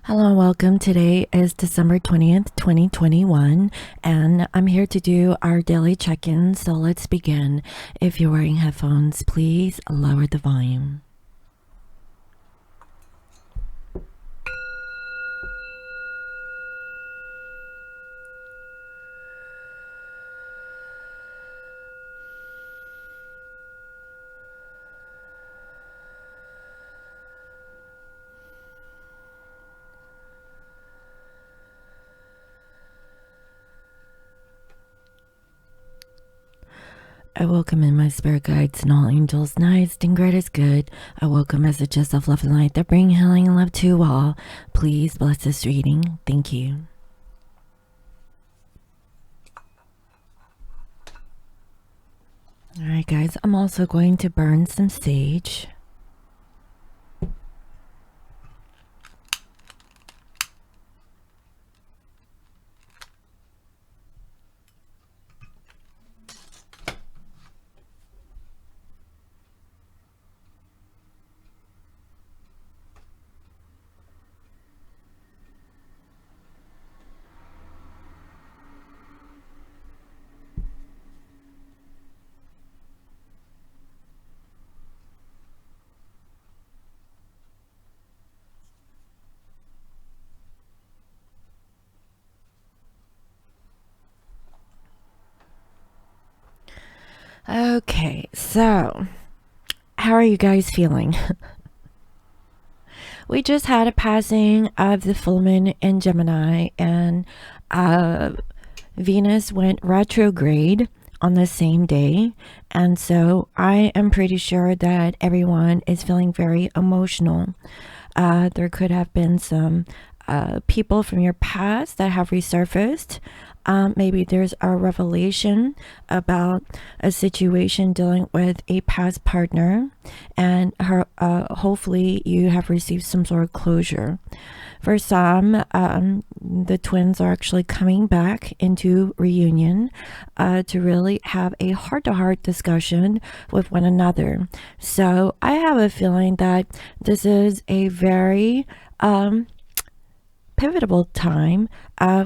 Hello and welcome. Today is December 20th, 2021, and I'm here to do our daily check-in, so let's begin. If you're wearing headphones, please lower the volume. I welcome in my spirit guides and all angels, nice and great is good. I welcome messages of love and light that bring healing and love to all. Please bless this reading. Thank you. Alright guys, I'm also going to burn some sage. Okay, so how are you guys feeling? We just had a passing of the full moon in Gemini, and Venus went retrograde on the same day, and so I am pretty sure that everyone is feeling very emotional. There could have been some people from your past that have resurfaced. Maybe there's a revelation about a situation dealing with a past partner, and hopefully you have received some sort of closure. For some, the twins are actually coming back into reunion to really have a heart-to-heart discussion with one another. So I have a feeling that this is a very pivotal time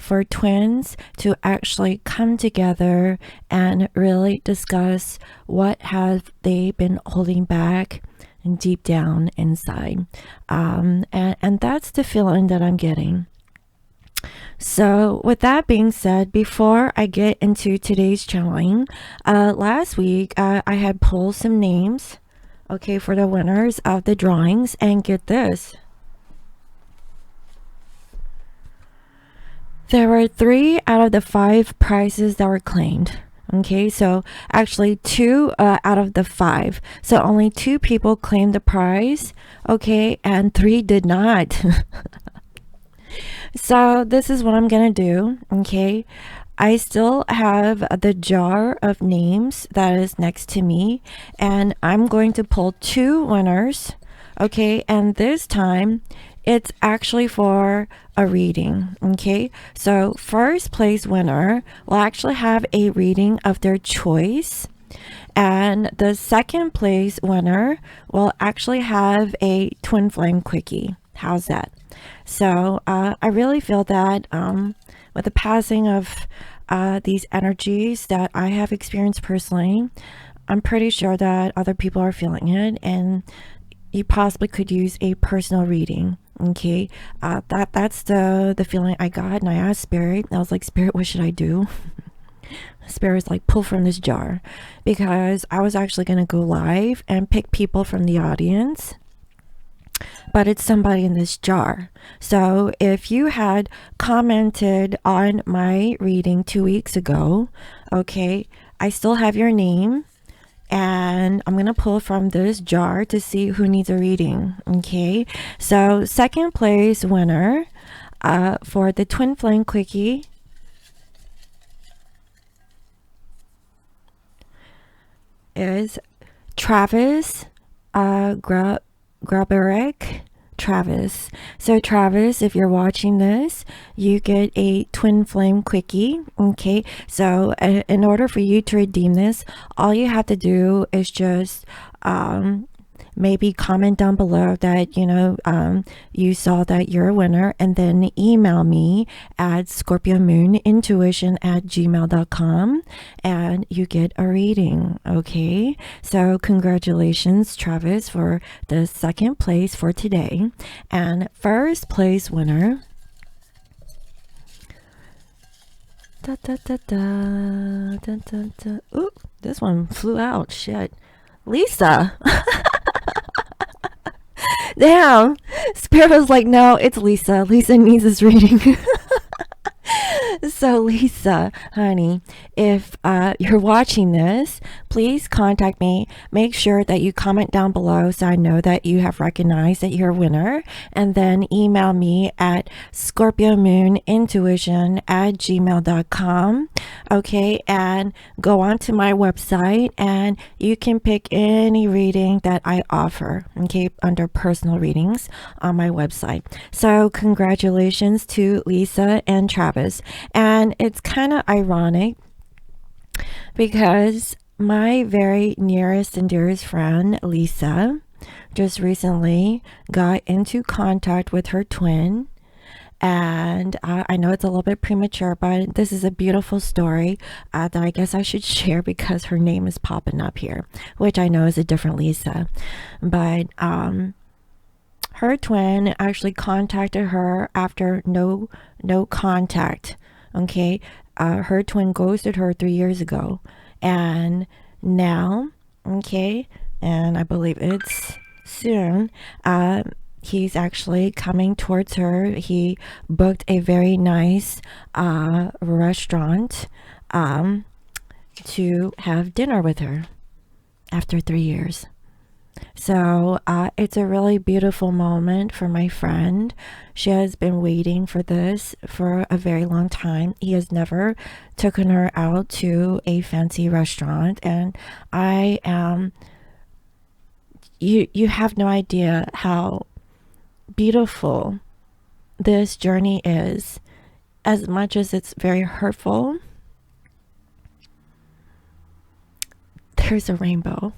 for twins to actually come together and really discuss what have they been holding back and deep down inside, and that's the feeling that I'm getting. So with that being said, before I get into today's channeling, last week I had pulled some names, okay, for the winners of the drawings, and get this, there were 3 out of the 5 prizes that were claimed. Okay, so actually 2 out of the 5. So only 2 people claimed the prize. Okay, and 3 did not. So this is what I'm gonna do. Okay, I still have the jar of names that is next to me, and I'm going to pull 2 winners. Okay, and this time it's actually for a reading. Okay, so first place winner will actually have a reading of their choice, and the second place winner will actually have a twin flame quickie. How's that? So I really feel that with the passing of these energies that I have experienced personally, I'm pretty sure that other people are feeling it, and you possibly could use a personal reading. Okay, that's the feeling I got, and I asked Spirit. I was like, Spirit, what should I do? Spirit's like, pull from this jar, because I was actually going to go live and pick people from the audience, but it's somebody in this jar. So if you had commented on my reading 2 weeks ago, okay, I still have your name, and I'm gonna pull from this jar to see who needs a reading. Okay, so second place winner for the twin flame quickie is Travis Grabarek. Travis. So Travis, if you're watching this, you get a twin flame quickie. Okay, so in order for you to redeem this, all you have to do is just maybe comment down below that you saw that you're a winner, and then email me at scorpiomoonintuition@gmail.com and you get a reading. Okay, so congratulations, Travis, for the second place for today. And first place winner, da, da, da, da, da, da, da. Ooh, this one flew out. Shit. Lisa. Damn. Spirit was like, no, it's Lisa. Lisa needs this reading. So Lisa, honey, if you're watching this, please contact me. Make sure that you comment down below so I know that you have recognized that you're a winner, and then email me at scorpiomoonintuition@gmail.com. Okay, and go on to my website and you can pick any reading that I offer, okay, under personal readings on my website. So congratulations to Lisa and Travis. And it's kind of ironic because my very nearest and dearest friend, Lisa, just recently got into contact with her twin. And I know it's a little bit premature, but this is a beautiful story that I guess I should share because her name is popping up here, which I know is a different Lisa. But her twin actually contacted her after no contact. Okay, her twin ghosted her 3 years ago, and now, okay, and I believe it's soon, he's actually coming towards her. He booked a very nice restaurant to have dinner with her after 3 years. So it's a really beautiful moment for my friend. She has been waiting for this for a very long time. He has never taken her out to a fancy restaurant, and I am, you have no idea how beautiful this journey is. As much as it's very hurtful, there's a rainbow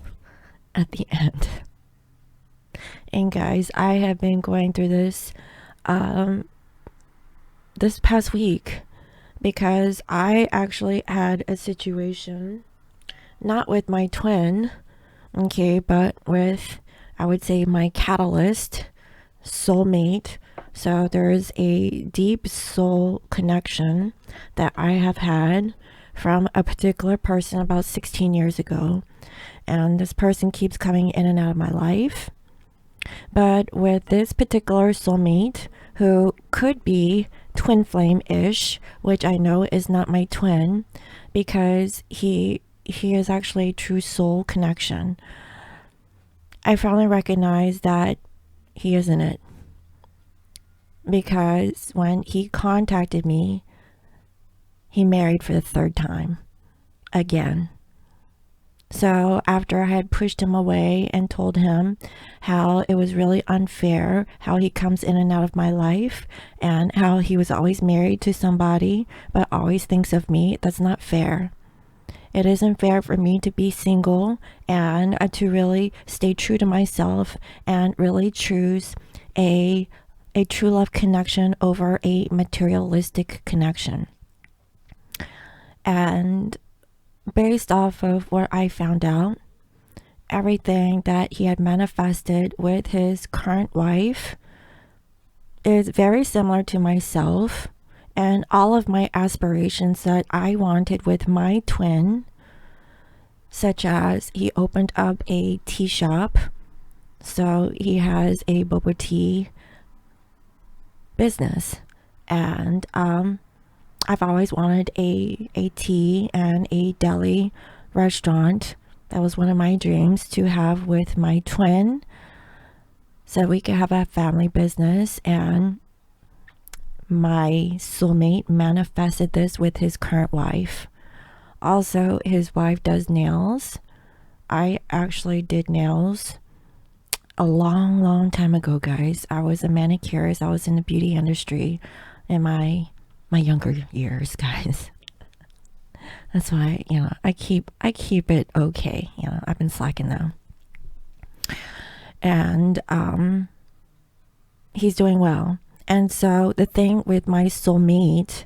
at the end. And guys, I have been going through this this past week because I actually had a situation, not with my twin, okay, but with, I would say, my catalyst, soulmate. So there is a deep soul connection that I have had from a particular person about 16 years ago. And this person keeps coming in and out of my life. But with this particular soulmate, who could be twin flame-ish, which I know is not my twin, because he is actually a true soul connection, I finally recognized that he isn't it. Because when he contacted me, he married for the third time again. So after I had pushed him away and told him how it was really unfair, how he comes in and out of my life, and how he was always married to somebody but always thinks of me, that's not fair. It isn't fair for me to be single and to really stay true to myself and really choose a true love connection over a materialistic connection. And based off of what I found out, everything that he had manifested with his current wife is very similar to myself, and all of my aspirations that I wanted with my twin, such as he opened up a tea shop, so he has a boba tea business, and I've always wanted a tea and a deli restaurant. That was one of my dreams to have with my twin, so we could have a family business. And my soulmate manifested this with his current wife. Also, his wife does nails. I actually did nails a long time ago, guys. I was a manicurist. I was in the beauty industry in my younger years, guys. That's why, I keep it okay. I've been slacking now. and he's doing well. And so the thing with my soulmate,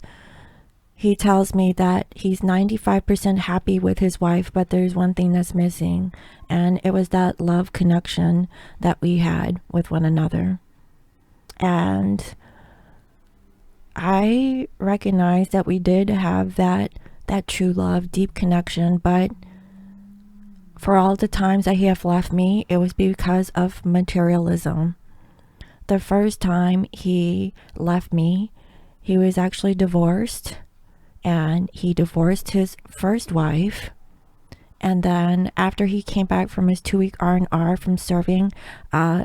he tells me that he's 95% happy with his wife, but there's one thing that's missing, and it was that love connection that we had with one another. And I recognize that we did have that true love, deep connection, but for all the times that he have left me, it was because of materialism. The first time he left me, he was actually divorced, and he divorced his first wife. And then after he came back from his 2-week R&R from serving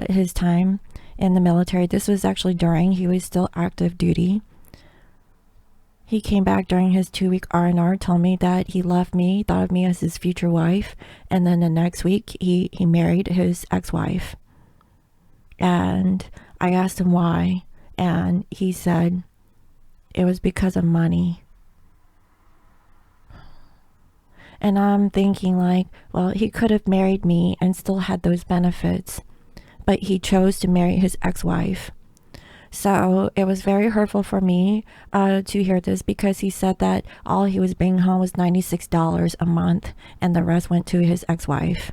his time in the military, this was actually during he was still active duty. He came back during his 2-week R&R, told me that he loved me, thought of me as his future wife, and then the next week he married his ex-wife. And I asked him why, and he said it was because of money. And I'm thinking like, well, he could have married me and still had those benefits, but he chose to marry his ex-wife. So it was very hurtful for me to hear this, because he said that all he was bringing home was $96 a month, and the rest went to his ex-wife.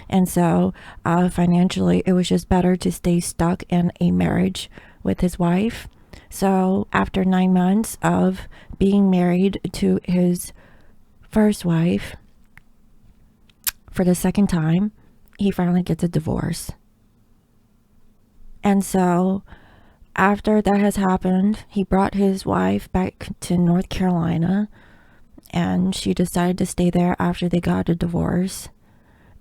And so financially, it was just better to stay stuck in a marriage with his wife. So after 9 months of being married to his first wife for the second time, he finally gets a divorce. And so after that has happened, he brought his wife back to North Carolina, and she decided to stay there after they got a divorce.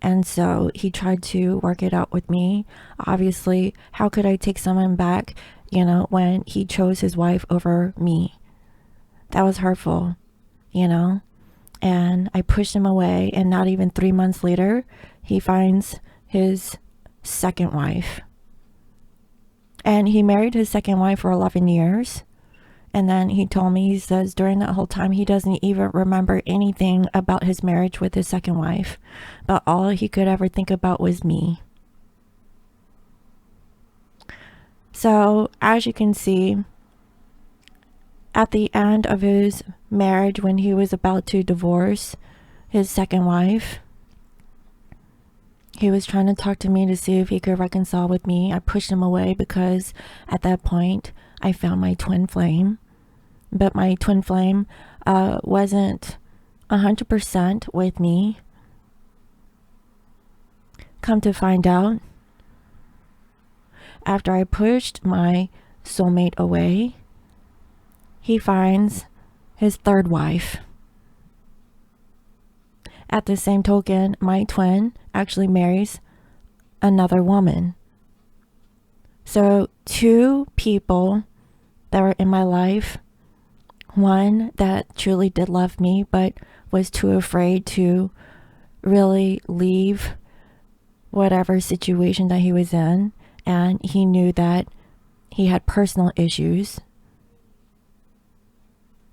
And so he tried to work it out with me. Obviously, how could I take someone back, when he chose his wife over me? That was hurtful, and I pushed him away, and not even 3 months later, he finds his second wife. And he married his second wife for 11 years. And then he told me, he says during that whole time, he doesn't even remember anything about his marriage with his second wife. But all he could ever think about was me. So as you can see, at the end of his marriage, when he was about to divorce his second wife, he was trying to talk to me to see if he could reconcile with me. I pushed him away because at that point I found my twin flame. But my twin flame wasn't 100% with me. Come to find out, after I pushed my soulmate away, he finds his third wife. At the same token, my twin actually marries another woman. So 2 people that were in my life, one that truly did love me but was too afraid to really leave whatever situation that he was in, and he knew that he had personal issues,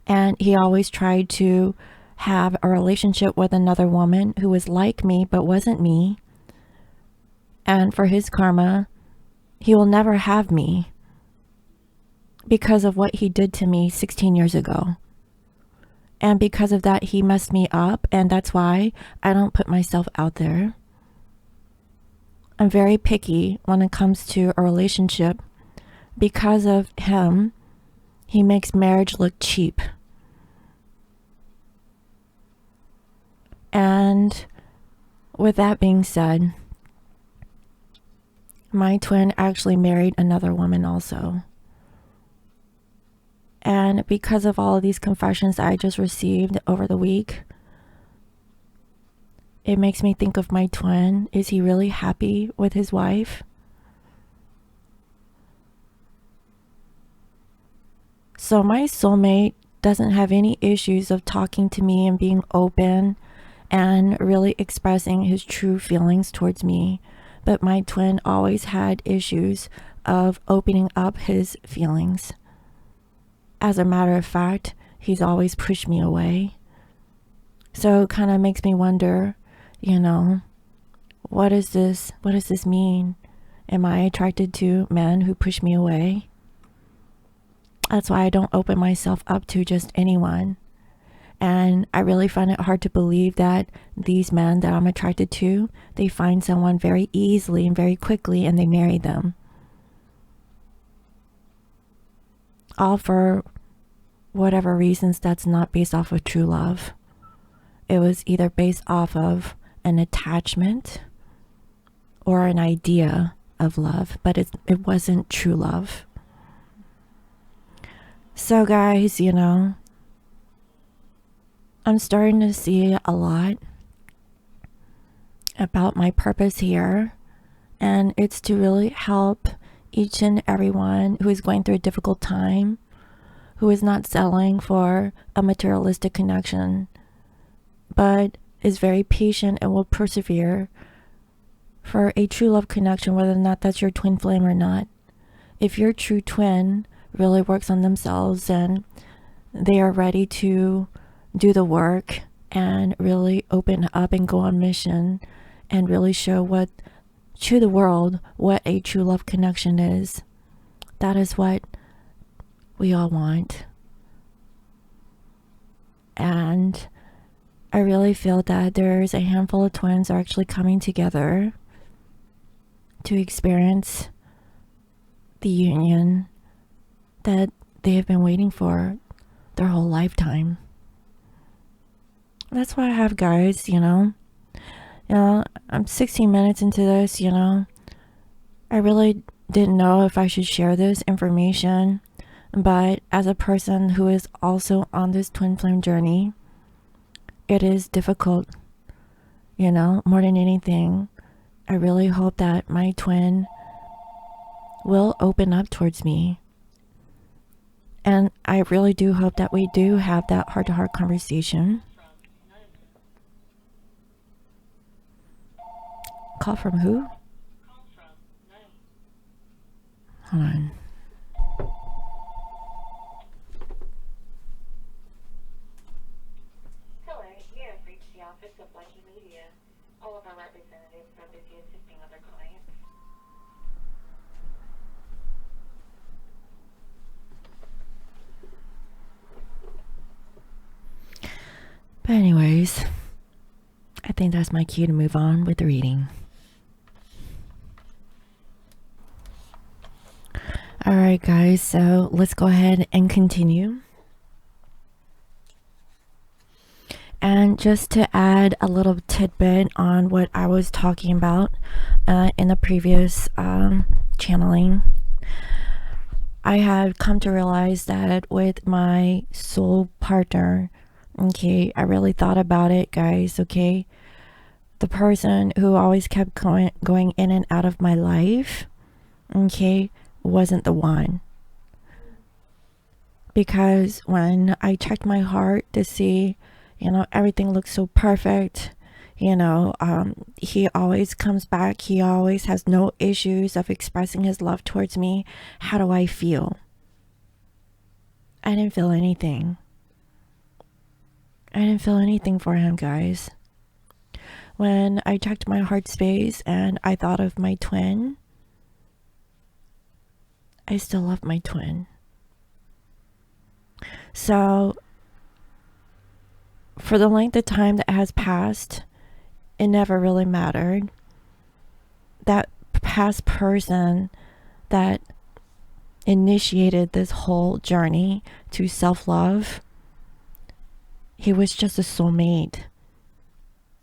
and he always tried to have a relationship with another woman who was like me but wasn't me. And for his karma, he will never have me because of what he did to me 16 years ago. And because of that, he messed me up, and that's why I don't put myself out there. I'm very picky when it comes to a relationship. Because of him, he makes marriage look cheap. And with that being said, my twin actually married another woman also. And because of all of these confessions I just received over the week, it makes me think of my twin. Is he really happy with his wife? So my soulmate doesn't have any issues of talking to me and being open and really expressing his true feelings towards me. But my twin always had issues of opening up his feelings. As a matter of fact, he's always pushed me away. So it kind of makes me wonder, what does this mean? Am I attracted to men who push me away? That's why I don't open myself up to just anyone. And I really find it hard to believe that these men that I'm attracted to, they find someone very easily and very quickly and they marry them. All for whatever reasons that's not based off of true love. It was either based off of an attachment or an idea of love, but it wasn't true love. So guys, you know, I'm starting to see a lot about my purpose here, and it's to really help each and everyone who is going through a difficult time, who is not settling for a materialistic connection, but is very patient and will persevere for a true love connection, whether or not that's your twin flame or not. If your true twin really works on themselves and they are ready to do the work and really open up and go on mission and really show what to the world what a true love connection is, that is what we all want. And I really feel that there's a handful of twins are actually coming together to experience the union that they have been waiting for their whole lifetime. That's why I have, guys, you know, I'm 16 minutes into this, you know. I really didn't know if I should share this information, but as a person who is also on this twin flame journey, it is difficult, you know, more than anything. I really hope that my twin will open up towards me. And I really do hope that we do have that heart-to-heart conversation. Call from who? Hold on. Hello, you have reached the office of Lucky Media. All of our representatives are busy assisting other clients. But anyways, I think that's my cue to move on with the reading. Alright guys, so let's go ahead and continue. And just to add a little tidbit on what I was talking about in the previous channeling, I have come to realize that with my soul partner, okay, I really thought about it, guys, okay? The person who always kept going in and out of my life, okay, wasn't the one. Because when I checked my heart to see, you know, everything looks so perfect, you know, he always comes back, he always has no issues of expressing his love towards me. How do I feel? I didn't feel anything. I didn't feel anything for him, guys. When I checked my heart space and I thought of my twin, I still love my twin. So for the length of time that has passed, it never really mattered. That past person that initiated this whole journey to self-love, he was just a soulmate.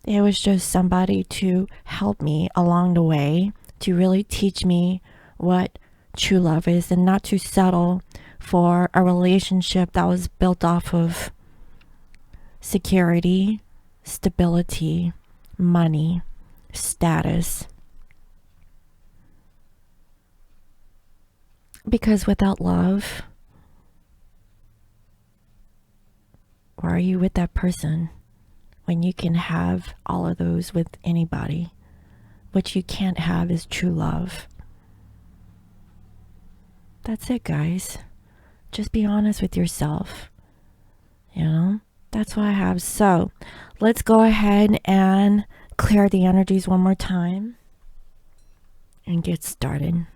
It was just somebody to help me along the way, to really teach me what true love is and not to settle for a relationship that was built off of security, stability, money, status. Because without love, why are you with that person when you can have all of those with anybody? What you can't have is true love. That's it, guys. Just be honest with yourself. You know, that's what I have. So let's go ahead and clear the energies one more time. and get started.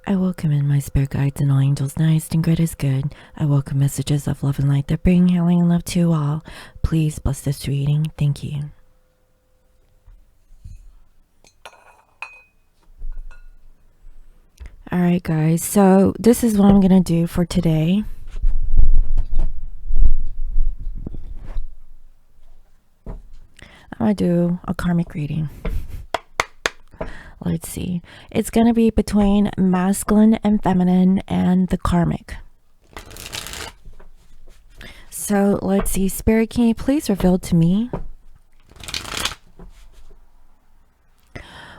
I welcome in my spirit guides and all angels, nice and greatest good. I welcome messages of love and light that bring healing and love to all. Please bless this reading. Thank you. Alright guys, so this is what I'm going to do for today. I'm going to do a karmic reading. Let's see. It's going to be between masculine and feminine and the karmic. So let's see. Spirit, can you please reveal to me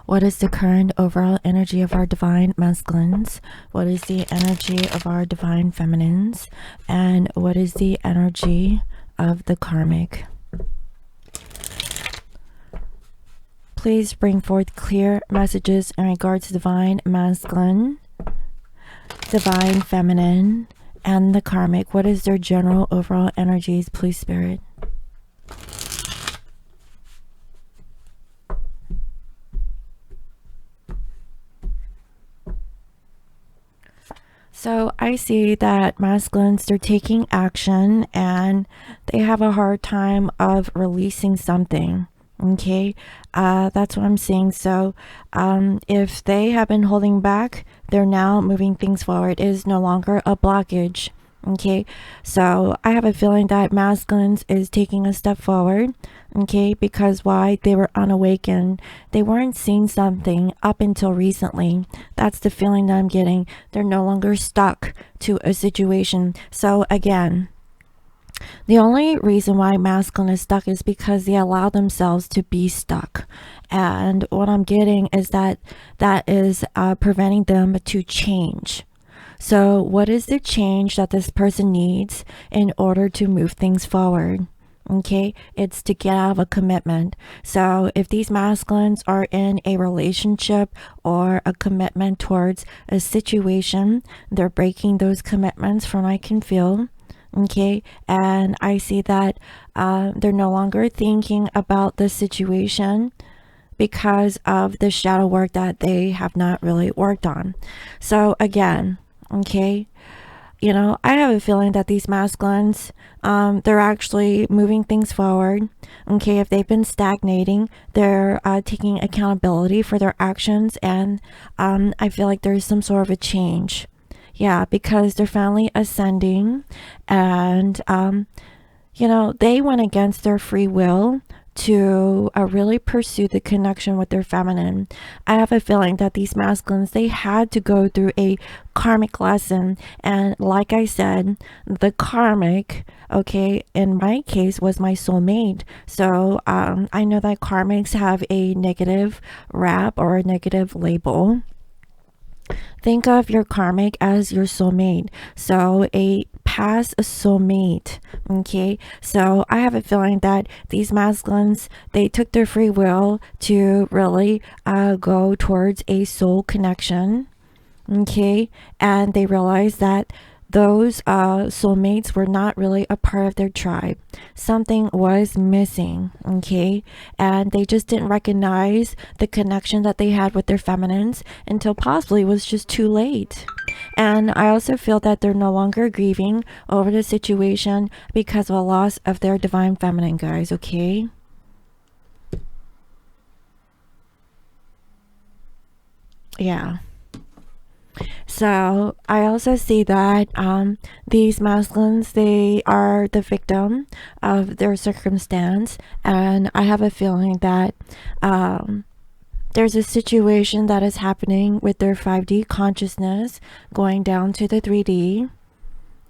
what is the current overall energy of our divine masculines? What is the energy of our divine feminines? And what is the energy of the karmic? Please bring forth clear messages in regards to divine masculine, divine feminine, and the karmic. What is their general overall energies, please, Spirit? So I see that masculines, they're taking action and they have a hard time of releasing something. Okay, that's what I'm seeing. So if they have been holding back, they're now moving things forward. It is no longer a blockage. Okay, so I have a feeling that masculines is taking a step forward. Okay, because why? They were unawakened. They weren't seeing something up until recently. That's the feeling that I'm getting. They're no longer stuck to a situation. So again, the only reason why masculine is stuck is because they allow themselves to be stuck. And what I'm getting is that is preventing them to change. So what is the change that this person needs in order to move things forward? Okay, it's to get out of a commitment. So if these masculines are in a relationship or a commitment towards a situation, they're breaking those commitments from what I can feel. Okay, and I see that they're no longer thinking about the situation because of the shadow work that they have not really worked on. So again, okay, you know, I have a feeling that these masculines, they're actually moving things forward. Okay, if they've been stagnating, they're taking accountability for their actions, and I feel like there's some sort of a change. Yeah, because they're finally ascending, and you know, they went against their free will to really pursue the connection with their feminine. I have a feeling that these masculines, they had to go through a karmic lesson, and like I said, the karmic, okay, in my case was my soulmate. So I know that karmics have a negative rap or a negative label. Think of your karmic as your soulmate. So a past soulmate. Okay, so I have a feeling that these masculines, they took their free will to really go towards a soul connection. Okay, and they realized that those soulmates were not really a part of their tribe. Something was missing. Okay, and they just didn't recognize the connection that they had with their feminines until possibly it was just too late. And I also feel that they're no longer grieving over the situation because of a loss of their divine feminine, guys. Okay, yeah. So I also see that these masculines, they are the victim of their circumstance, and I have a feeling that there's a situation that is happening with their 5D consciousness going down to the 3D,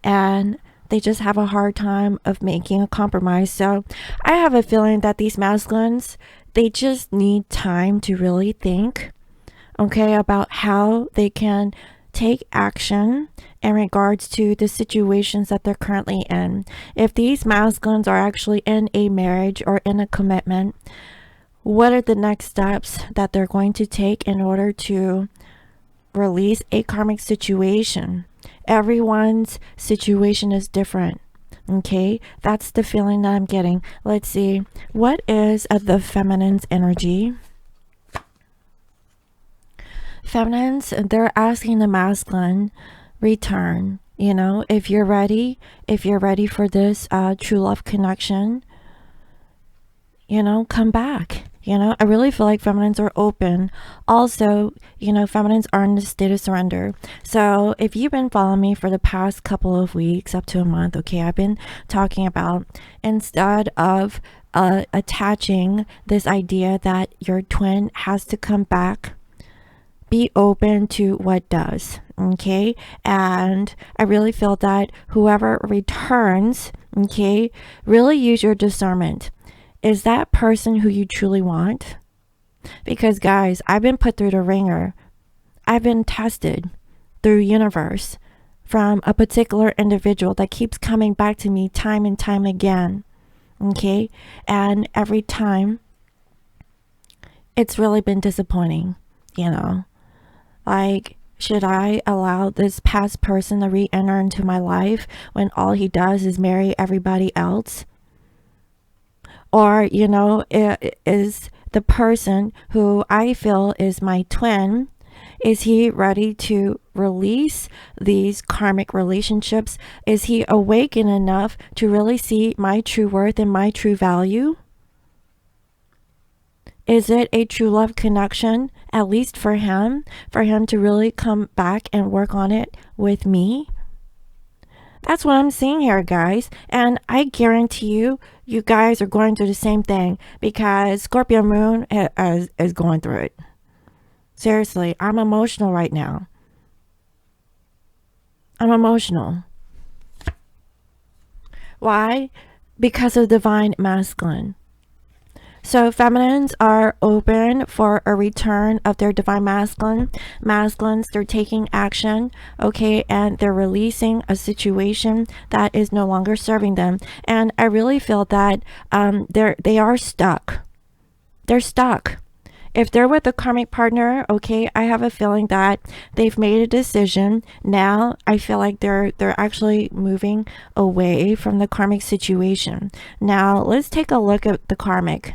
and they just have a hard time of making a compromise. So I have a feeling that these masculines, they just need time to really think. okay, about how they can take action in regards to the situations that they're currently in. If these masculines are actually in a marriage or in a commitment, what are the next steps that they're going to take in order to release a karmic situation? Everyone's situation is different. Okay, that's the feeling that I'm getting. Let's see. What is the feminine's energy? Feminines, they're asking the masculine, return. You know, if you're ready for this true love connection, you know, come back. You know, I really feel like feminines are open. Also, you know, feminines are in a state of surrender. So if you've been following me for the past couple of weeks, up to a month, okay, I've been talking about, instead of attaching this idea that your twin has to come back, be open to what does. Okay, and I really feel that whoever returns, okay, really use your discernment. Is that person who you truly want? Because guys, I've been put through the ringer. I've been tested through universe from a particular individual that keeps coming back to me time and time again. Okay, and every time it's really been disappointing, you know. Like, should I allow this past person to re-enter into my life when all he does is marry everybody else? Or, you know, is the person who I feel is my twin, is he ready to release these karmic relationships? Is he awakened enough to really see my true worth and my true value? Is it a true love connection, at least for him to really come back and work on it with me? That's what I'm seeing here, guys. And I guarantee you, you guys are going through the same thing, because Scorpio moon is going through it. Seriously, I'm emotional right now. I'm emotional. Why? Because of divine masculine. So feminines are open for a return of their divine masculine. Masculines, they're taking action, okay, and they're releasing a situation that is no longer serving them. And I really feel that they are stuck. They're stuck. If they're with a karmic partner, okay, I have a feeling that they've made a decision. Now I feel like they're actually moving away from the karmic situation. Now let's take a look at the karmic.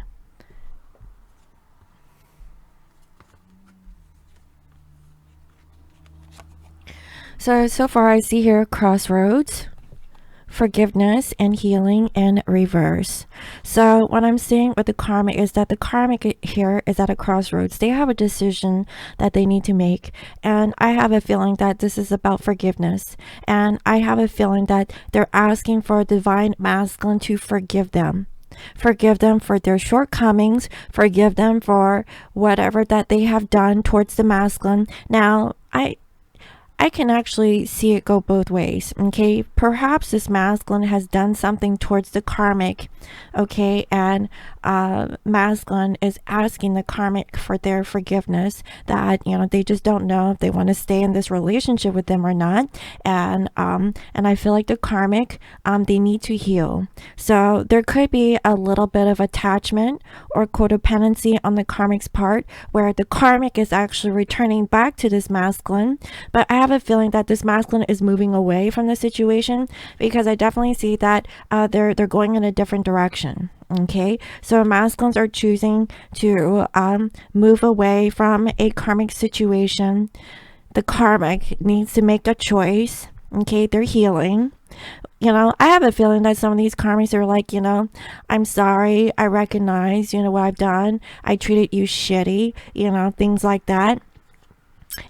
So far I see here crossroads, forgiveness, and healing in reverse. So what I'm seeing with the karmic is that the karmic here is at a crossroads. They have a decision that they need to make, and I have a feeling that this is about forgiveness, and I have a feeling that they're asking for a divine masculine to forgive them. Forgive them for their shortcomings, forgive them for whatever that they have done towards the masculine. Now I can actually see it go both ways, okay? Perhaps this masculine has done something towards the karmic, okay? And masculine is asking the karmic for their forgiveness, that, you know, they just don't know if they want to stay in this relationship with them or not. And I feel like the karmic, they need to heal. So there could be a little bit of attachment or codependency on the karmic's part, where the karmic is actually returning back to this masculine. But I have a feeling that this masculine is moving away from the situation, because I definitely see that they're going in a different direction. Okay, so masculines are choosing to move away from a karmic situation. The karmic needs to make a choice. Okay, they're healing. You know, I have a feeling that some of these karmics are like, you know, I'm sorry, I recognize, you know, what I've done. I treated you shitty, you know, things like that.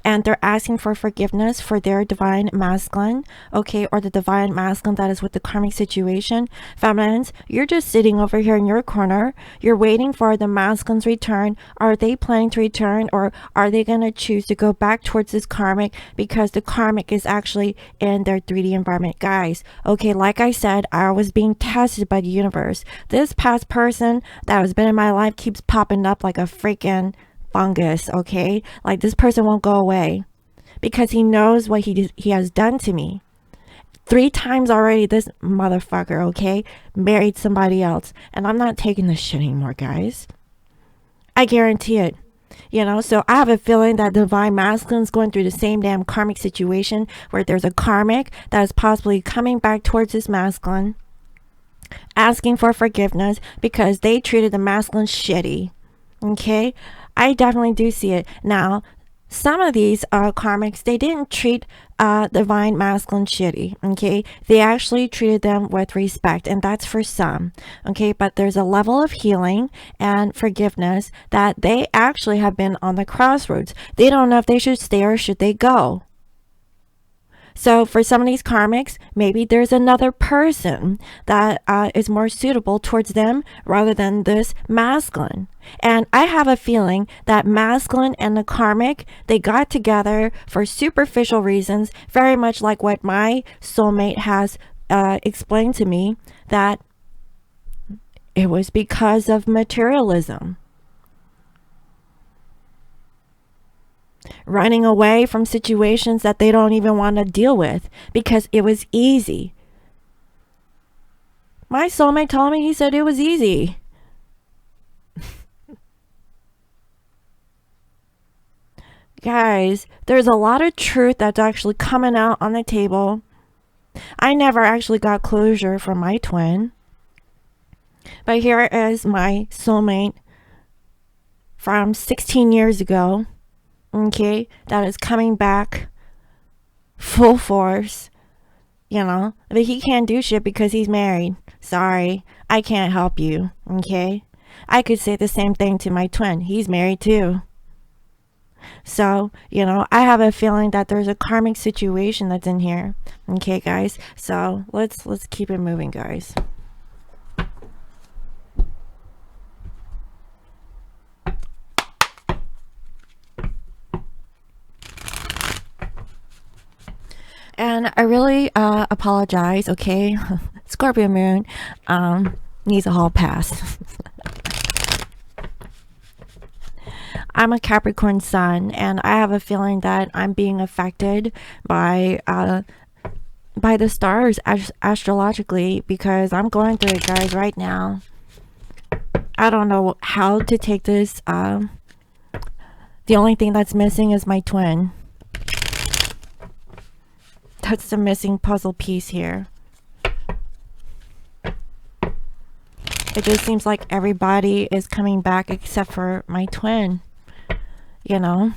And they're asking for forgiveness for their divine masculine, okay, or the divine masculine that is with the karmic situation. Feminines, you're just sitting over here in your corner. You're waiting for the masculine's return. Are they planning to return, or are they going to choose to go back towards this karmic, because the karmic is actually in their 3D environment? Guys, okay, like I said, I was being tested by the universe. This past person that has been in my life keeps popping up like a freaking fungus, okay? Like, this person won't go away because he knows what he has done to me. 3 times already, this motherfucker, okay, married somebody else. And I'm not taking this shit anymore, guys. I guarantee it. You know, so I have a feeling that divine masculine is going through the same damn karmic situation where there's a karmic that is possibly coming back towards this masculine, asking for forgiveness because they treated the masculine shitty. Okay, I definitely do see it. Now, some of these karmics, they didn't treat divine masculine shitty. Okay, they actually treated them with respect, and that's for some. Okay, but there's a level of healing and forgiveness that they actually have been on the crossroads. They don't know if they should stay or should they go. So for some of these karmics, maybe there's another person that is more suitable towards them rather than this masculine. And I have a feeling that masculine and the karmic, they got together for superficial reasons, very much like what my soulmate has explained to me, that it was because of materialism. Running away from situations that they don't even want to deal with because it was easy. My soulmate told me, he said it was easy. Guys, there's a lot of truth that's actually coming out on the table. I never actually got closure from my twin. But here is my soulmate from 16 years ago. Okay, that is coming back full force, you know, but he can't do shit because he's married. Sorry, I can't help you. Okay, I could say the same thing to my twin. He's married too. So, you know, I have a feeling that there's a karmic situation that's in here. Okay, guys, so let's keep it moving, guys. And I really apologize, okay? Scorpio moon needs a hall pass. I'm a Capricorn sun, and I have a feeling that I'm being affected by the stars astrologically, because I'm going through it, guys, right now. I don't know how to take this. The only thing that's missing is my twin. That's the missing puzzle piece here. It just seems like everybody is coming back except for my twin, you know.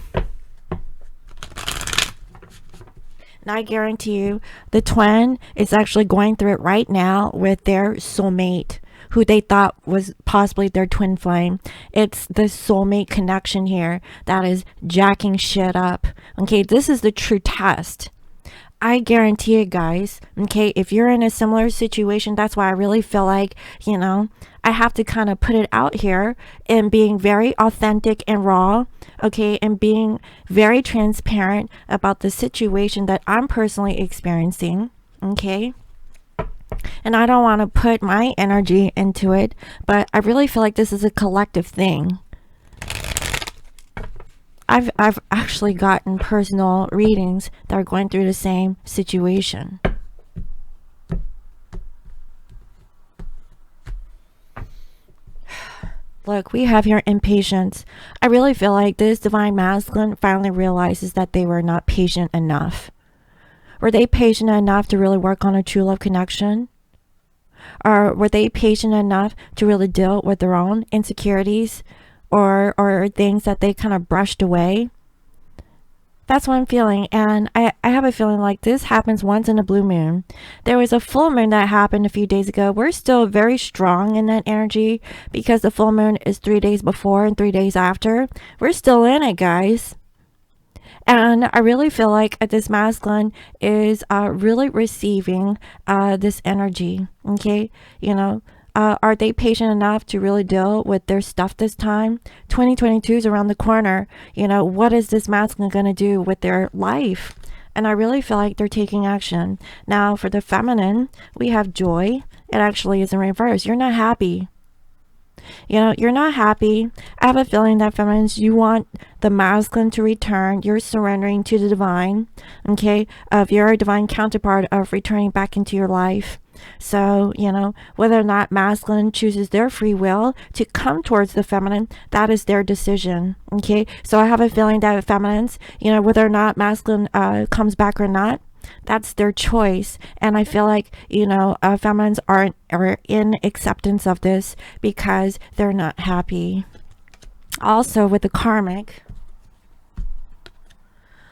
And I guarantee you, the twin is actually going through it right now with their soulmate, who they thought was possibly their twin flame. It's the soulmate connection here that is jacking shit up. Okay, this is the true test. I guarantee it, guys. Okay, if you're in a similar situation, that's why I really feel like, you know, I have to kind of put it out here and being very authentic and raw, okay, and being very transparent about the situation that I'm personally experiencing, okay. And I don't want to put my energy into it, but I really feel like this is a collective thing. I've actually gotten personal readings that are going through the same situation. Look, we have here impatience. I really feel like this divine masculine finally realizes that they were not patient enough. Were they patient enough to really work on a true love connection? Or were they patient enough to really deal with their own insecurities or things that they kind of brushed away? That's what I'm feeling. And I have a feeling like this happens once in a blue moon. There was a full moon that happened a few days ago. We're still very strong in that energy because the full moon is 3 days before and 3 days after. We're still in it, guys. And I really feel like this masculine is really receiving this energy. Okay, you know, are they patient enough to really deal with their stuff this time? 2022 is around the corner. You know, what is this masculine going to do with their life? And I really feel like they're taking action. Now, for the feminine, we have joy. It actually is in reverse. You're not happy. You know, you're not happy. I have a feeling that feminines, you want the masculine to return. You're surrendering to the divine, okay, of your divine counterpart of returning back into your life. So, you know, whether or not masculine chooses their free will to come towards the feminine, that is their decision. Okay. So I have a feeling that feminines, you know, whether or not masculine comes back or not, that's their choice. And I feel like, you know, feminines are in acceptance of this because they're not happy. Also with the karmic,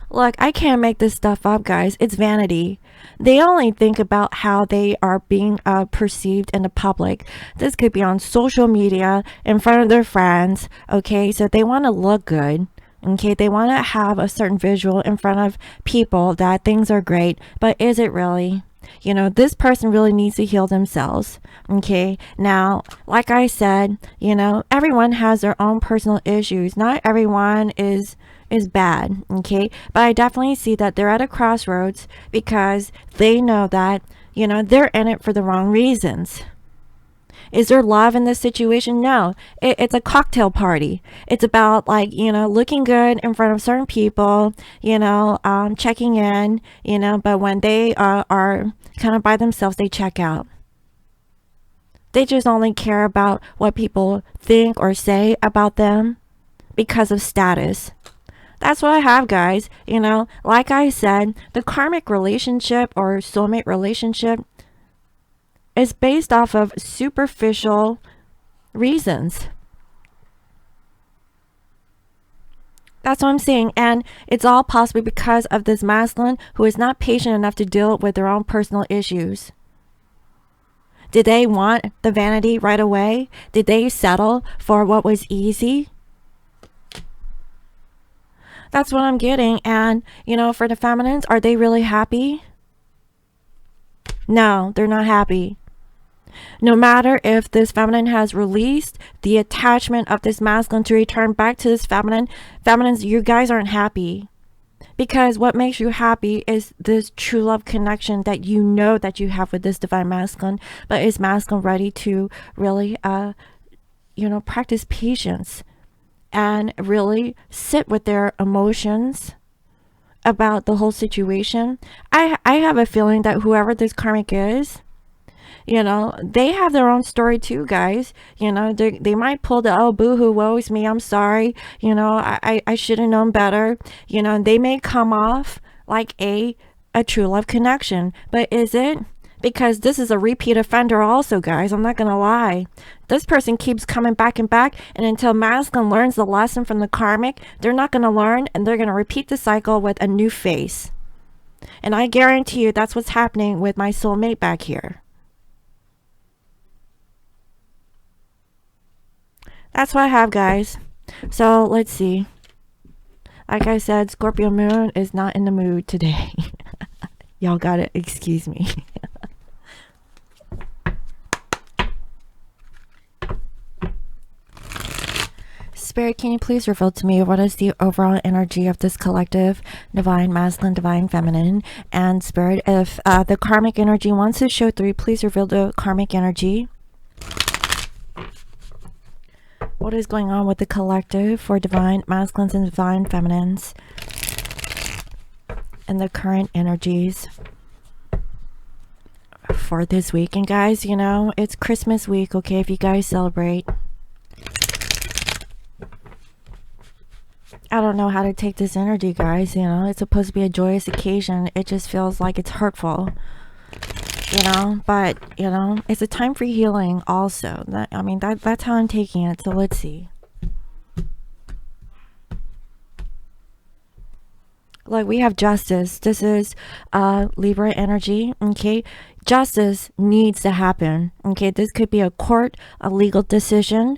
look, I can't make this stuff up, guys. It's vanity. They only think about how they are being perceived in the public. This could be on social media, in front of their friends, okay? So they want to look good, okay? They want to have a certain visual in front of people that things are great, but is it really? You know, this person really needs to heal themselves, okay? Now, like I said, you know, everyone has their own personal issues. Not everyone is bad, okay? But I definitely see that they're at a crossroads because they know that, you know, they're in it for the wrong reasons. Is there love in this situation? No. It's a cocktail party. It's about, like, you know, looking good in front of certain people, you know, checking in, you know, but when they are kind of by themselves, they check out. They just only care about what people think or say about them because of status. That's what I have, guys. You know, like I said, the karmic relationship or soulmate relationship is based off of superficial reasons. That's what I'm saying. And it's all possibly because of this masculine who is not patient enough to deal with their own personal issues. Did they want the vanity right away? Did they settle for what was easy? That's what I'm getting. And, you know, for the feminines, are they really happy? No, they're not happy. No matter if this feminine has released the attachment of this masculine to return back to this feminine, feminines, you guys aren't happy. Because what makes you happy is this true love connection that you know that you have with this divine masculine. But is masculine ready to really, you know, practice patience and really sit with their emotions about the whole situation? I have a feeling that whoever this karmic is, you know, they have their own story too, guys. You know, they might pull the, oh, boo-hoo, woe is me, I'm sorry, you know, I should have known better. You know, they may come off like a true love connection, but is it? Because this is a repeat offender also, guys. I'm not going to lie. This person keeps coming back and back, and until masculine learns the lesson from the karmic, they're not going to learn, and they're going to repeat the cycle with a new face. And I guarantee you that's what's happening with my soulmate back here. That's what I have, guys. So let's see. Like I said, Scorpio moon is not in the mood today. Y'all gotta excuse me. Spirit, can you please reveal to me what is the overall energy of this collective, divine masculine, divine feminine? And Spirit, if the karmic energy wants to show through, please reveal the karmic energy. What is going on with the collective for divine masculines and divine feminines and the current energies for this week? And guys, you know, it's Christmas week, okay, if you guys celebrate. I don't know how to take this energy, guys. You know, it's supposed to be a joyous occasion. It just feels like it's hurtful, you know, but, you know, it's a time for healing also. That's how I'm taking it. So let's see. Like, we have justice. This is Libra energy, okay? Justice needs to happen, okay? This could be a court, a legal decision,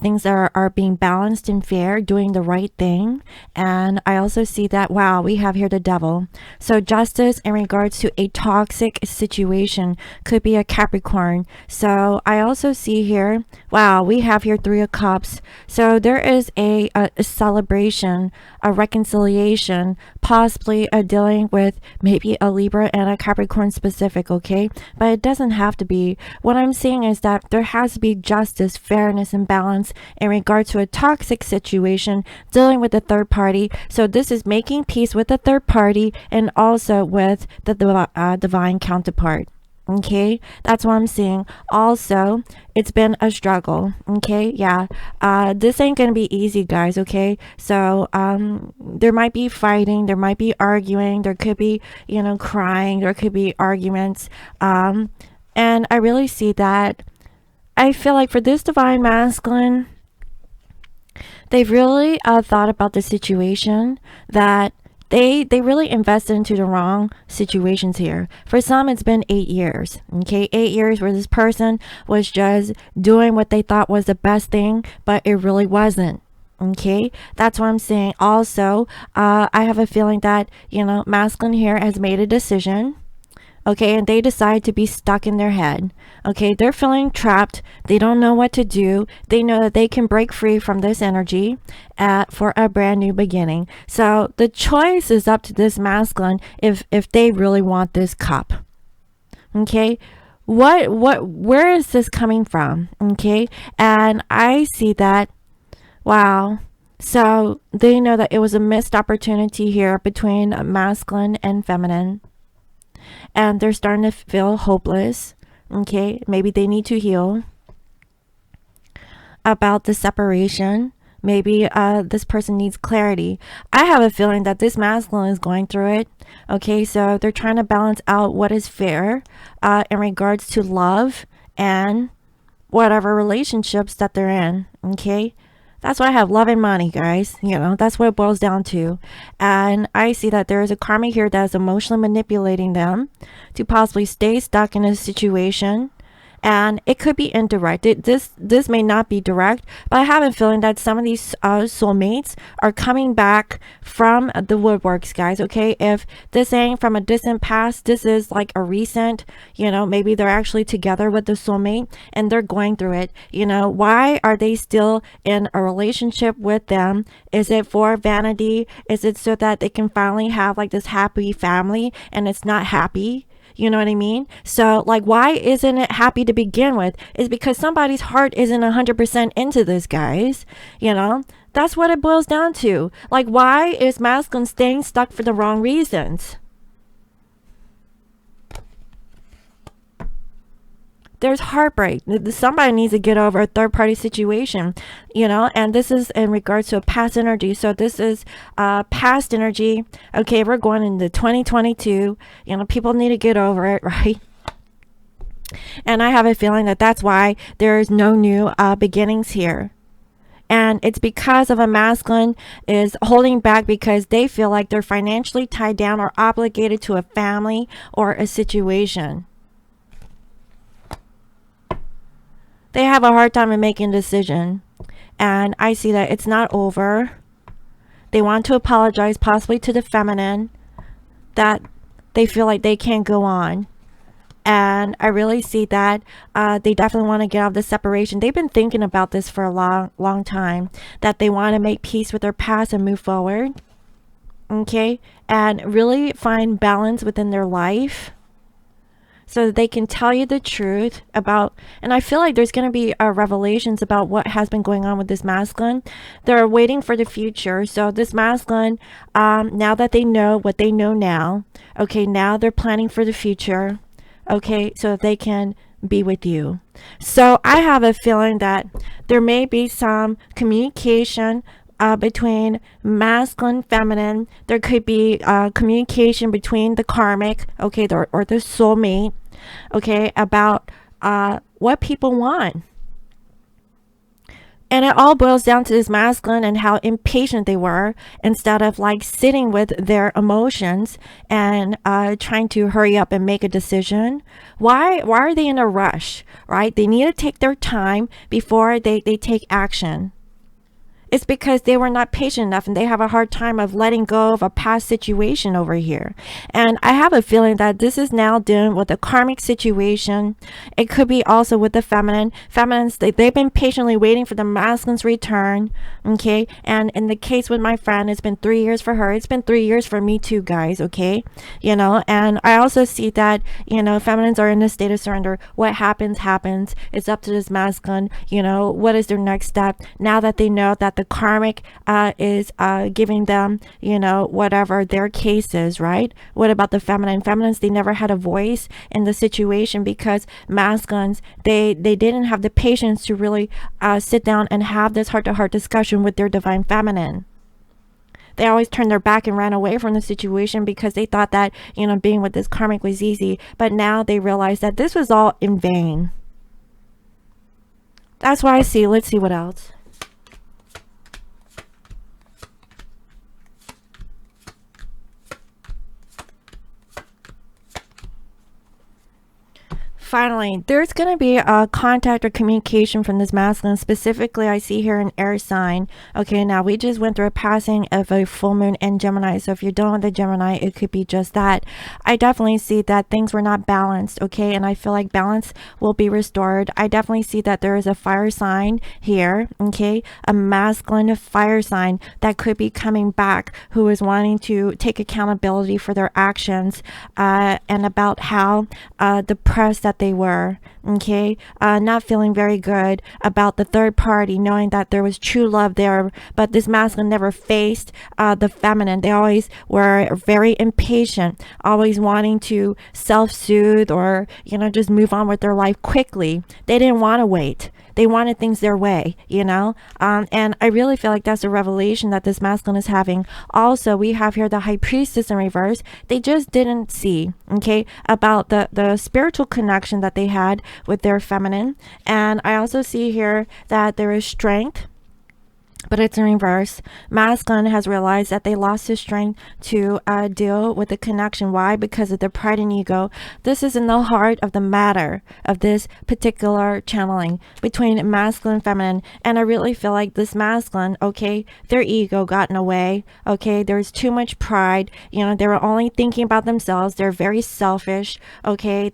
things that are being balanced and fair, doing the right thing. And I also see that, wow, we have here the devil. So justice in regards to a toxic situation could be a Capricorn. So I also see here, wow, we have here Three of Cups. So there is a celebration, a reconciliation, possibly dealing with maybe a Libra and a Capricorn specific, okay? okay? But it doesn't have to be. What I'm saying is that there has to be justice, fairness, and balance in regard to a toxic situation dealing with a third party. So this is making peace with the third party and also with the divine counterpart. Okay, that's what I'm seeing. Also, it's been a struggle. Okay, yeah, this ain't gonna be easy, guys. Okay, so there might be fighting, there might be arguing, there could be, crying, there could be arguments, and I really see that. I feel like for this divine masculine, they've really thought about the situation, that they really invested into the wrong situations here. For some, it's been 8 years. Okay, 8 years where this person was just doing what they thought was the best thing, but it really wasn't. Okay, that's what I'm saying. Also, I have a feeling that, masculine here has made a decision. Okay, and they decide to be stuck in their head. Okay, they're feeling trapped. They don't know what to do. They know that they can break free from this energy for a brand new beginning. So the choice is up to this masculine if they really want this cup. Okay, where is this coming from? Okay, and I see that, wow. So they know that it was a missed opportunity here between masculine and feminine, and they're starting to feel hopeless. Okay, maybe they need to heal about the separation. Maybe this person needs clarity. I have a feeling that this masculine is going through it. Okay, so they're trying to balance out what is fair in regards to love and whatever relationships that they're in. Okay, that's why I have love and money, guys. That's what it boils down to. And I see that there is a karma here that is emotionally manipulating them to possibly stay stuck in a situation. And it could be indirect. This may not be direct, but I have a feeling that some of these soulmates are coming back from the woodworks, guys. Okay, if this ain't from a distant past, this is like a recent, maybe they're actually together with the soulmate and they're going through it. Why are they still in a relationship with them? Is it for vanity? Is it so that they can finally have like this happy family and it's not happy? You know what I mean? So like, why isn't it happy to begin with? It's because somebody's heart isn't 100% into this, guys. That's what it boils down to. Like, why is masculine staying stuck for the wrong reasons? There's heartbreak. Somebody needs to get over a third party situation, and this is in regards to a past energy. So this is past energy. Okay, we're going into 2022. People need to get over it, right? And I have a feeling that that's why there is no new beginnings here. And it's because of a masculine is holding back because they feel like they're financially tied down or obligated to a family or a situation. They have a hard time in making a decision. And I see that it's not over. They want to apologize possibly to the feminine that they feel like they can't go on. And I really see that they definitely want to get out of the separation. They've been thinking about this for a long time, that they want to make peace with their past and move forward. Okay, and really find balance within their life, so that they can tell you the truth about, and I feel like there's going to be revelations about what has been going on with this masculine. They're waiting for the future. So this masculine, now that they know what they know now, okay, now they're planning for the future, okay, so that they can be with you. So I have a feeling that there may be some communication between masculine, feminine. There could be communication between the karmic, okay, or the soulmate, okay, about what people want. And it all boils down to this masculine and how impatient they were, instead of like sitting with their emotions and trying to hurry up and make a decision. Why are they in a rush, right? They need to take their time before they take action. It's because they were not patient enough and they have a hard time of letting go of a past situation over here. And I have a feeling that this is now dealing with a karmic situation. It could be also with the feminines. They've been patiently waiting for the masculine's return. Okay, and in the case with my friend, it's been 3 years for her. It's been 3 years for me too, guys. Okay, and I also see that feminines are in a state of surrender. What happens. It's up to this masculine. What is their next step now that they know that the karmic is giving them whatever their case is, right? What about the feminines? They never had a voice in the situation because masculines, they didn't have the patience to really sit down and have this heart-to-heart discussion with their divine feminine. They always turned their back and ran away from the situation because they thought that being with this karmic was easy, but now they realize that this was all in vain. That's what I see. Let's see what else. Finally, there's going to be a contact or communication from this masculine. Specifically, I see here an air sign. Okay, now we just went through a passing of a full moon in Gemini. So if you're dealing with a Gemini, it could be just that. I definitely see that things were not balanced. Okay, and I feel like balance will be restored. I definitely see that there is a fire sign here. Okay, a masculine fire sign that could be coming back, who is wanting to take accountability for their actions and about how depressed that they were, okay, not feeling very good about the third party, knowing that there was true love there, but this masculine never faced the feminine. They always were very impatient, always wanting to self-soothe or just move on with their life quickly. They didn't want to wait. They wanted things their way, and I really feel like that's a revelation that this masculine is having. Also, we have here the high priestess in reverse. They just didn't see, okay, about the spiritual connection that they had with their feminine. And I also see here that there is strength, but it's in reverse. Masculine has realized that they lost his strength to deal with the connection. Why? Because of their pride and ego. This is in the heart of the matter of this particular channeling between masculine and feminine. And I really feel like this masculine, okay, their ego got in the way. Okay, there's too much pride. They were only thinking about themselves. They're very selfish. Okay,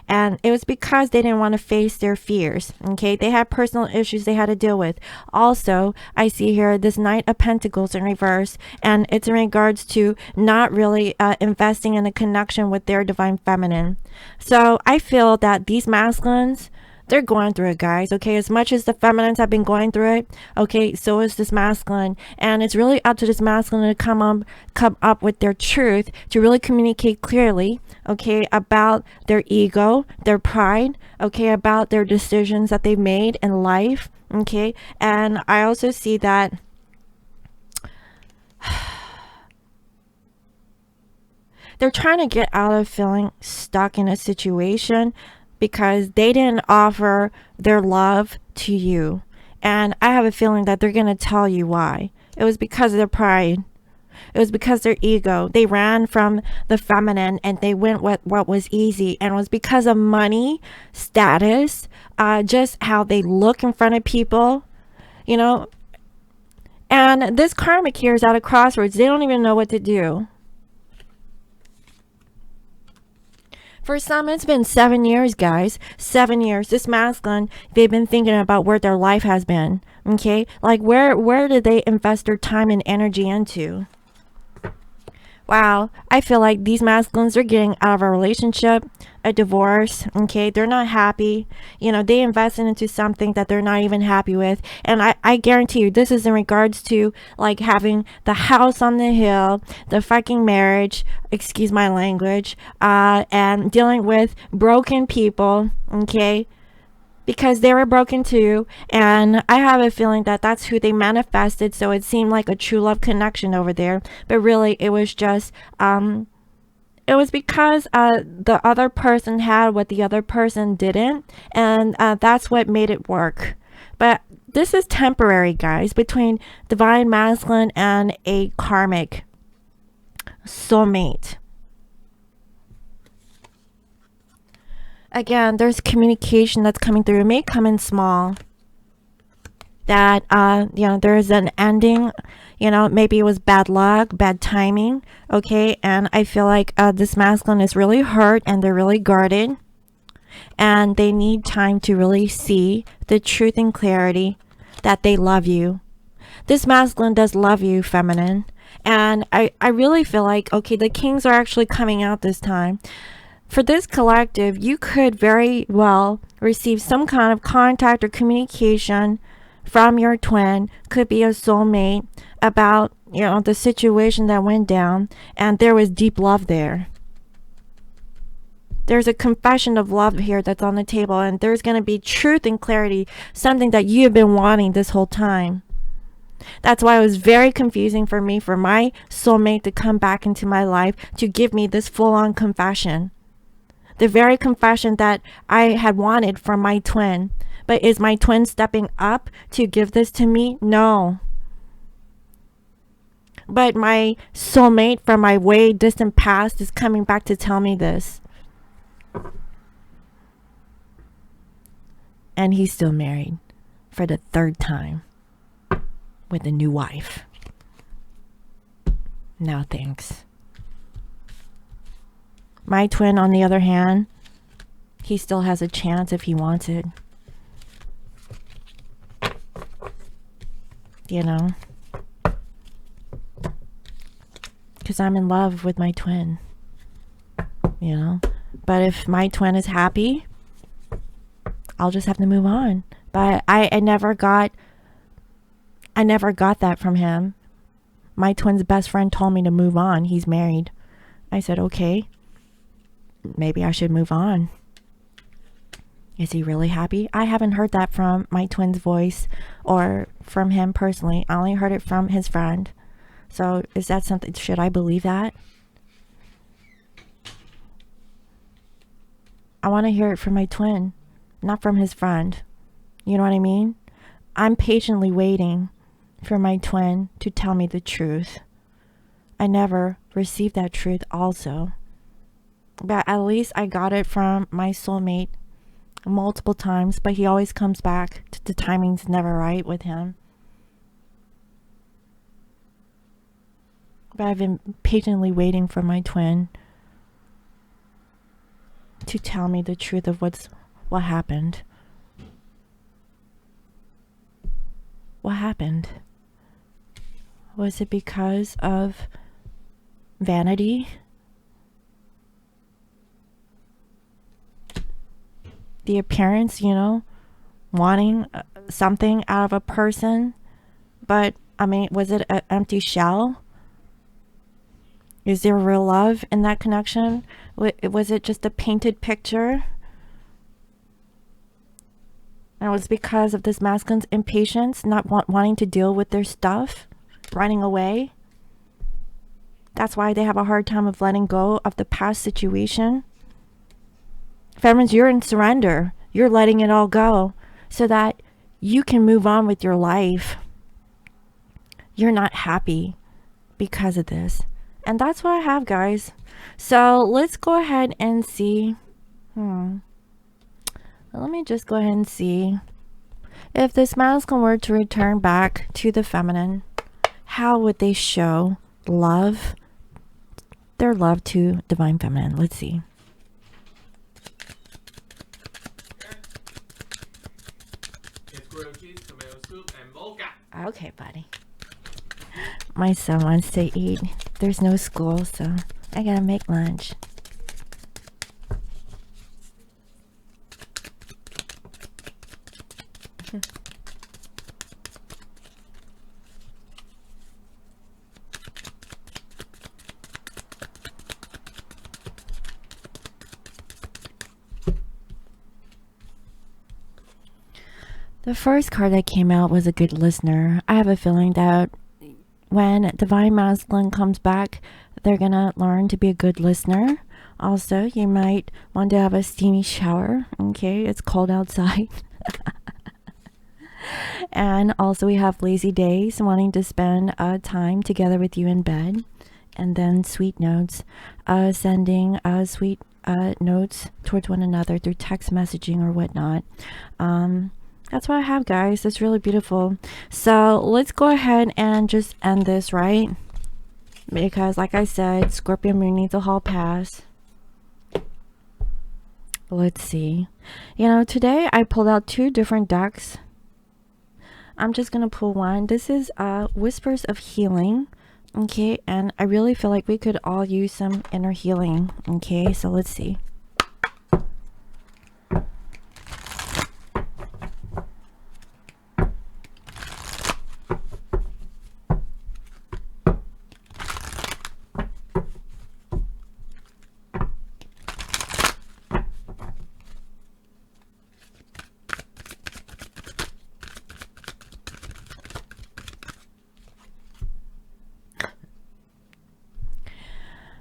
and it was because they didn't want to face their fears. Okay, they had personal issues they had to deal with. Also, I see here this Knight of Pentacles in reverse, and it's in regards to not really investing in a connection with their divine feminine. So I feel that these masculines, they're going through it, guys. Okay, as much as the feminines have been going through it, okay, so is this masculine, and it's really up to this masculine to come up with their truth, to really communicate clearly, okay, about their ego, their pride, okay, about their decisions that they've made in life. Okay, and I also see that they're trying to get out of feeling stuck in a situation because they didn't offer their love to you. And I have a feeling that they're going to tell you why. It was because of their pride. It was because their ego. They ran from the feminine and they went with what was easy. And it was because of money, status, just how they look in front of people, And this karmic here is at a crossroads. They don't even know what to do. For some, it's been 7 years, guys. 7 years. This masculine, they've been thinking about where their life has been. Okay? Like, where did they invest their time and energy into? Wow, I feel like these masculines are getting out of a relationship, a divorce, okay? They're not happy. They invested into something that they're not even happy with. And I guarantee you, this is in regards to like having the house on the hill, the fucking marriage, excuse my language, and dealing with broken people, okay? Because they were broken too, and I have a feeling that that's who they manifested, so it seemed like a true love connection over there, but really it was just it was because the other person had what the other person didn't, and that's what made it work. But this is temporary, guys, between divine masculine and a karmic soulmate. Again, there's communication that's coming through. It may come in small. that there's an ending. Maybe it was bad luck, bad timing. Okay, and I feel like this masculine is really hurt and they're really guarded, and they need time to really see the truth and clarity that they love you. This masculine does love you, feminine. And I really feel like, okay, the kings are actually coming out this time. For this collective, you could very well receive some kind of contact or communication from your twin, could be a soulmate, about the situation that went down, and there was deep love there. There's a confession of love here that's on the table, and there's going to be truth and clarity, something that you've been wanting this whole time. That's why it was very confusing for me, for my soulmate to come back into my life to give me this full-on confession. The very confession that I had wanted from my twin. But is my twin stepping up to give this to me? No. But my soulmate from my way distant past is coming back to tell me this. And he's still married for the third time with a new wife. No thanks. My twin, on the other hand, he still has a chance if he wants it. Because I'm in love with my twin. But if my twin is happy, I'll just have to move on. But I never got that from him. My twin's best friend told me to move on. He's married. I said, okay, maybe I should move on. Is he really happy? I haven't heard that from my twin's voice or from him personally. I only heard it from his friend. So is that something, should I believe that? I want to hear it from my twin, not from his friend. You know what I mean? I'm patiently waiting for my twin to tell me the truth. I never received that truth also. But at least I got it from my soulmate multiple times, but he always comes back. The timing's never right with him. But I've been patiently waiting for my twin to tell me the truth of what happened. What happened? Was it because of vanity? The appearance, wanting something out of a person? But, was it an empty shell? Is there real love in that connection? Was it just a painted picture? And it was because of this masculine's impatience, not wanting to deal with their stuff, running away. That's why they have a hard time of letting go of the past situation. Feminines, you're in surrender. You're letting it all go so that you can move on with your life. You're not happy because of this. And that's what I have, guys. So let's go ahead and see. Let me just go ahead and see if this masculine were to return back to the feminine. How would they show love? Their love to divine feminine. Let's see. Okay, buddy. My son wants to eat. There's no school, so I gotta make lunch. The first card that came out was a good listener. I have a feeling that when Divine Masculine comes back, they're gonna learn to be a good listener. Also, you might want to have a steamy shower. Okay, it's cold outside. And also we have lazy days, wanting to spend time together with you in bed. And then sweet notes, sending sweet notes towards one another through text messaging or whatnot. That's what I have, guys. It's really beautiful. So let's go ahead and just end this, right? Because like I said, Scorpio moon needs a hall pass. Let's see. You know, today I pulled out 2 different decks. I'm just gonna pull one. This is Whispers of Healing. Okay, and I really feel like we could all use some inner healing. Okay, so let's see.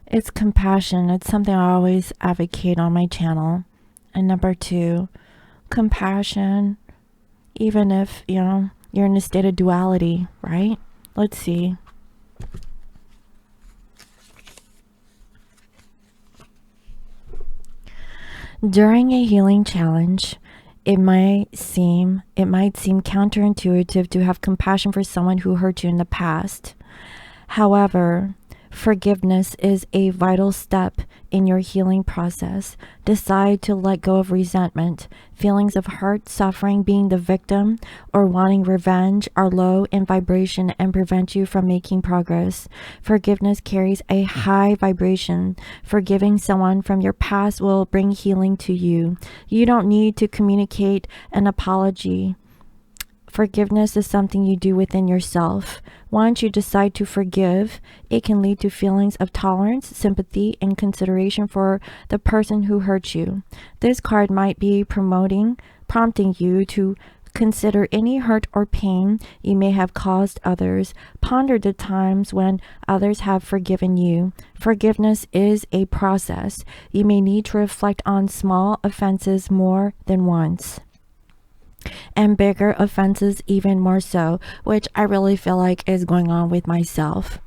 It's compassion. It's something I always advocate on my channel. And number 2, compassion, even if, you know, you're in a state of duality, right? Let's see. During a healing challenge, it might seem counterintuitive to have compassion for someone who hurt you in the past. However, forgiveness is a vital step in your healing process. Decide to let go of resentment. Feelings of hurt, suffering, being the victim, or wanting revenge are low in vibration and prevent you from making progress. Forgiveness carries a high vibration. Forgiving someone from your past will bring healing to you. You don't need to communicate an apology. Forgiveness is something you do within yourself. Once you decide to forgive, it can lead to feelings of tolerance, sympathy, and consideration for the person who hurt you. This card might be prompting you to consider any hurt or pain you may have caused others. Ponder the times when others have forgiven you. Forgiveness is a process. You may need to reflect on small offenses more than once, and bigger offenses even more so, which I really feel like is going on with myself.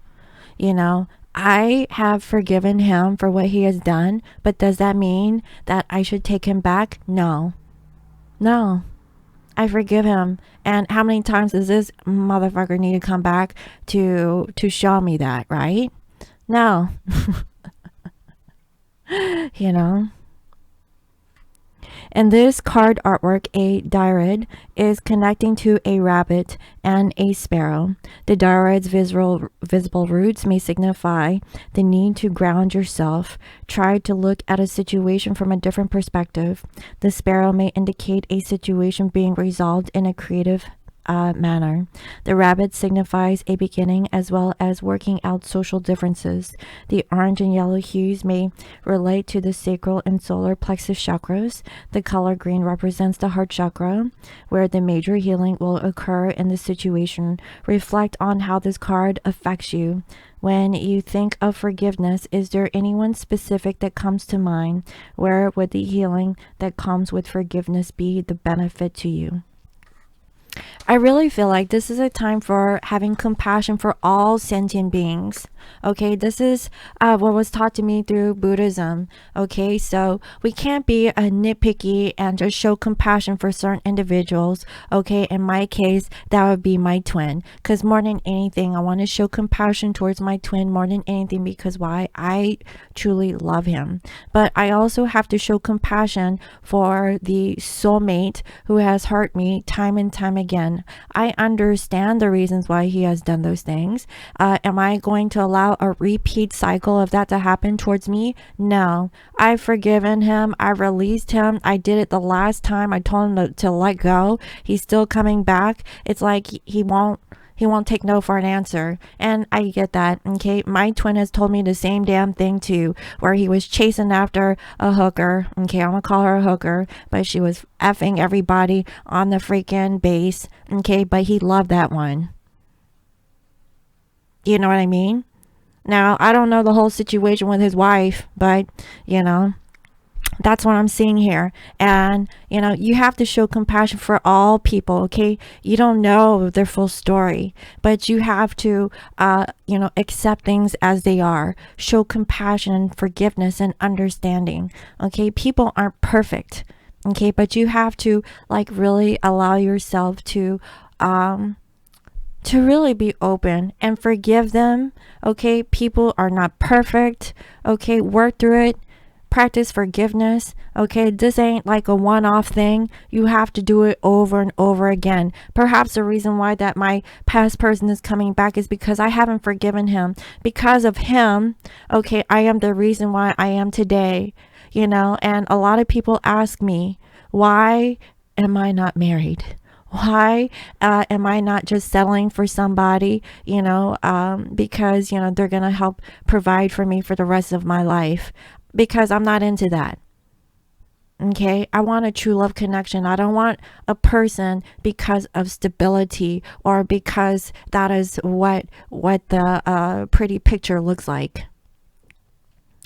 You know, I have forgiven him for what he has done, but does that mean that I should take him back? No. No. I forgive him. And how many times does this motherfucker need to come back to show me that, right? No. You know? And this card artwork, a diarrhea, is connecting to a rabbit and a sparrow. The diarrhea's visible roots may signify the need to ground yourself. Try to look at a situation from a different perspective. The sparrow may indicate a situation being resolved in a creative manner. The rabbit signifies a beginning as well as working out social differences. The orange and yellow hues may relate to the sacral and solar plexus chakras. The color green represents the heart chakra, where the major healing will occur in the situation. Reflect on how this card affects you. When you think of forgiveness, is there anyone specific that comes to mind? Where would the healing that comes with forgiveness be the benefit to you? I really feel like this is a time for having compassion for all sentient beings. Okay, this is what was taught to me through Buddhism. Okay, so we can't be nitpicky and just show compassion for certain individuals. Okay, in my case, that would be my twin. Because more than anything, I want to show compassion towards my twin more than anything, because why? I truly love him. But I also have to show compassion for the soulmate who has hurt me time and time again. I understand the reasons why he has done those things. Am I going to allow a repeat cycle of that to happen towards me? No. I've forgiven him. I released him. I did it the last time. I told him to let go. He's still coming back. It's like he won't take no for an answer. And I get that. Okay, my twin has told me the same damn thing too, where he was chasing after a hooker. Okay, I'm gonna call her a hooker, but she was effing everybody on the freaking base. Okay, but he loved that one. You know what I mean? Now, I don't know the whole situation with his wife, but you know, that's what I'm seeing here. And you know, you have to show compassion for all people. Okay, you don't know their full story, but you have to you know, accept things as they are. Show compassion and forgiveness and understanding. Okay, people aren't perfect. Okay, but you have to like really allow yourself to really be open and forgive them. Okay, people are not perfect. Okay, work through it. Practice forgiveness. Okay, this ain't like a one-off thing. You have to do it over and over again. Perhaps the reason why that my past person is coming back is because I haven't forgiven him. Because of him, okay, I am the reason why I am today. And a lot of people ask me, why am I not married? Why am I not just settling for somebody, because, they're going to help provide for me for the rest of my life? Because I'm not into that. Okay, I want a true love connection. I don't want a person because of stability or because that is what the pretty picture looks like.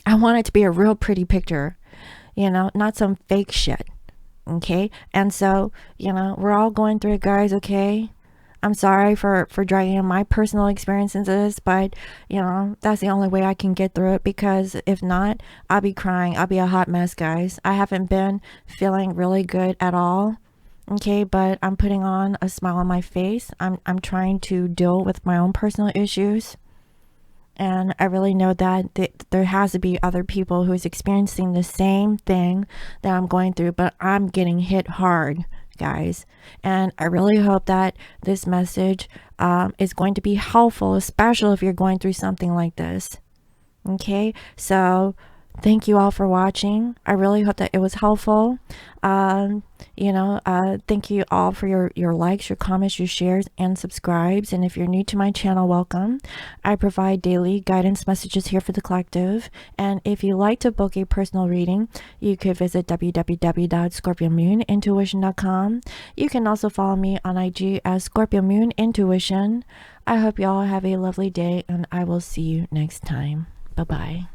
I want it to be a real pretty picture, not some fake shit. Okay, and so we're all going through it, guys. Okay, I'm sorry for dragging my personal experience into this, but that's the only way I can get through it, because if not, I'll be crying. I'll be a hot mess, guys. I haven't been feeling really good at all. Okay, but I'm putting on a smile on my face. I'm trying to deal with my own personal issues. And I really know that there has to be other people who's experiencing the same thing that I'm going through, but I'm getting hit hard, guys. And I really hope that this message is going to be helpful, especially if you're going through something like this. Okay, so thank you all for watching. I really hope that it was helpful. Thank you all for your likes, your comments, your shares, and subscribes. And if you're new to my channel, welcome. I provide daily guidance messages here for the collective. And if you like to book a personal reading, you could visit www.scorpiomoonintuition.com. You can also follow me on IG as Scorpio Moon Intuition. I hope you all have a lovely day, and I will see you next time. Bye-bye.